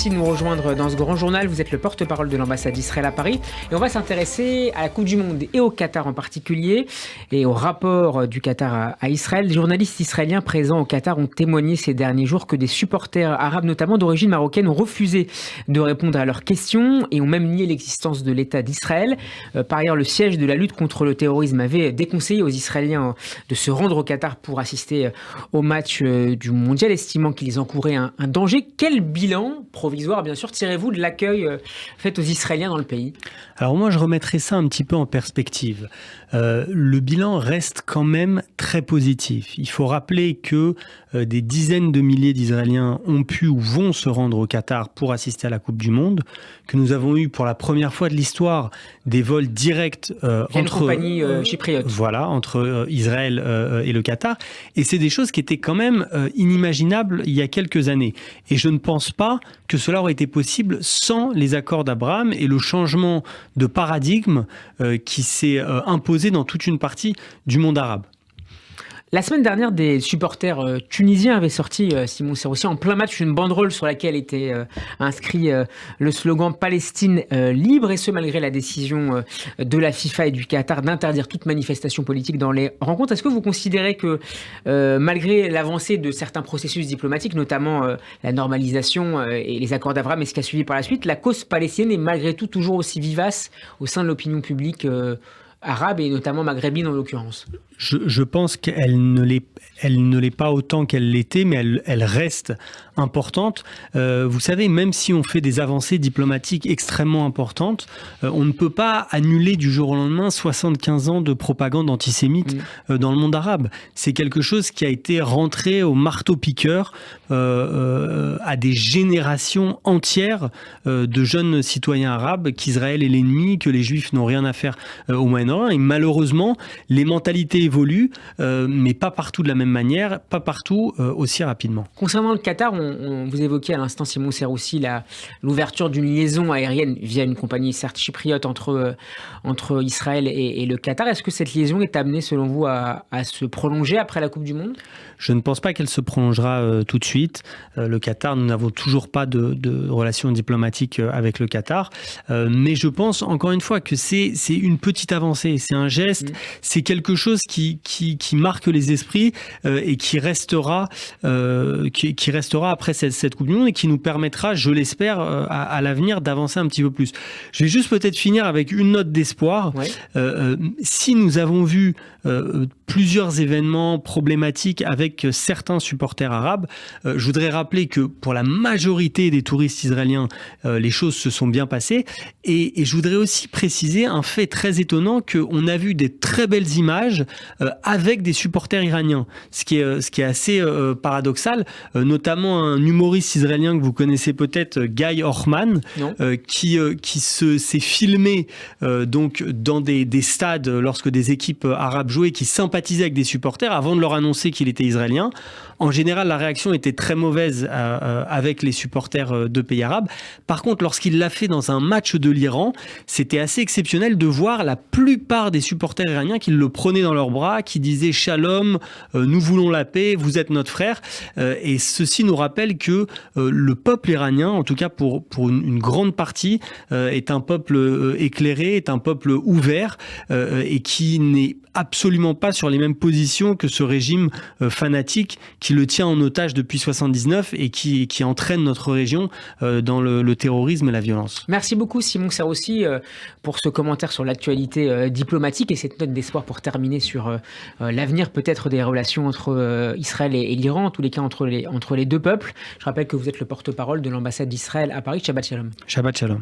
Merci de nous rejoindre dans ce grand journal. Vous êtes le porte-parole de l'ambassade d'Israël à Paris. Et on va s'intéresser à la Coupe du Monde et au Qatar en particulier, et au rapport du Qatar à Israël. Les journalistes israéliens présents au Qatar ont témoigné ces derniers jours que des supporters arabes, notamment d'origine marocaine, ont refusé de répondre à leurs questions et ont même nié l'existence de l'État d'Israël. Par ailleurs, le siège de la lutte contre le terrorisme avait déconseillé aux Israéliens de se rendre au Qatar pour assister au match du mondial, estimant qu'ils encouraient un danger. Quel bilan provisoire, bien sûr, tirez-vous de l'accueil fait aux Israéliens dans le pays ? Alors moi, je remettrais ça un petit peu en perspective. Le bilan reste quand même très positif. Il faut rappeler que des dizaines de milliers d'Israéliens ont pu ou vont se rendre au Qatar pour assister à la Coupe du Monde, que nous avons eu pour la première fois de l'histoire des vols directs entre compagnie chypriote. Voilà, entre Israël et le Qatar. Et c'est des choses qui étaient quand même inimaginables il y a quelques années. Et je ne pense pas que cela aurait été possible sans les accords d'Abraham et le changement de paradigme qui s'est imposé dans toute une partie du monde arabe. La semaine dernière, des supporters tunisiens avaient sorti, Simon Serroussi, en plein match, une banderole sur laquelle était inscrit le slogan « Palestine libre », et ce malgré la décision de la FIFA et du Qatar d'interdire toute manifestation politique dans les rencontres. Est-ce que vous considérez que, malgré l'avancée de certains processus diplomatiques, notamment la normalisation et les accords d'Abraham et ce qui a suivi par la suite, la cause palestinienne est malgré tout toujours aussi vivace au sein de l'opinion publique arabe et notamment maghrébine en l'occurrence ? Je pense qu'elle ne l'est pas autant qu'elle l'était, mais elle reste importante. Vous savez, même si on fait des avancées diplomatiques extrêmement importantes, on ne peut pas annuler du jour au lendemain 75 ans de propagande antisémite dans le monde arabe. C'est quelque chose qui a été rentré au marteau-piqueur à des générations entières de jeunes citoyens arabes, qu'Israël est l'ennemi, que les Juifs n'ont rien à faire au Moyen-Orient. Et malheureusement, les mentalités évoluent, mais pas partout de la même manière, pas partout aussi rapidement. Concernant le Qatar, vous évoquiez à l'instant, Simon Serroussi, l'ouverture d'une liaison aérienne via une compagnie certes chypriote entre Israël et le Qatar. Est-ce que cette liaison est amenée, selon vous, à se prolonger après la Coupe du Monde ? Je ne pense pas qu'elle se prolongera tout de suite. Le Qatar, nous n'avons toujours pas de relations diplomatiques avec le Qatar. Mais je pense, encore une fois, que c'est une petite avancée, c'est un geste, c'est quelque chose qui marque les esprits et qui restera après cette Coupe du Monde et qui nous permettra, je l'espère, à l'avenir d'avancer un petit peu plus. Je vais juste peut-être finir avec une note d'espoir. Ouais. Si nous avons vu plusieurs événements problématiques avec certains supporters arabes, je voudrais rappeler que pour la majorité des touristes israéliens, les choses se sont bien passées. Et je voudrais aussi préciser un fait très étonnant, qu'on a vu des très belles images avec des supporters iraniens, ce qui est assez paradoxal, notamment un humoriste israélien que vous connaissez peut-être, Guy Orman, qui s'est filmé donc dans des stades lorsque des équipes arabes jouaient, qui sympathisaient avec des supporters avant de leur annoncer qu'il était israélien. En général, la réaction était très mauvaise avec les supporters de pays arabes. Par contre, lorsqu'il l'a fait dans un match de l'Iran, c'était assez exceptionnel de voir la plupart des supporters iraniens qui le prenaient dans leurs bras, qui disaient « Shalom, nous voulons la paix, vous êtes notre frère ». Et ceci nous rappelle que le peuple iranien, en tout cas pour une grande partie, est un peuple éclairé, est un peuple ouvert et qui n'est absolument pas sur les mêmes positions que ce régime fanatique qui le tient en otage depuis 1979 et qui entraîne notre région dans le terrorisme et la violence. Merci beaucoup Simon Serroussi pour ce commentaire sur l'actualité diplomatique et cette note d'espoir pour terminer sur l'avenir peut-être des relations entre Israël et l'Iran, en tous les cas entre les deux peuples. Je rappelle que vous êtes le porte-parole de l'ambassade d'Israël à Paris. Shabbat Shalom. Shabbat Shalom.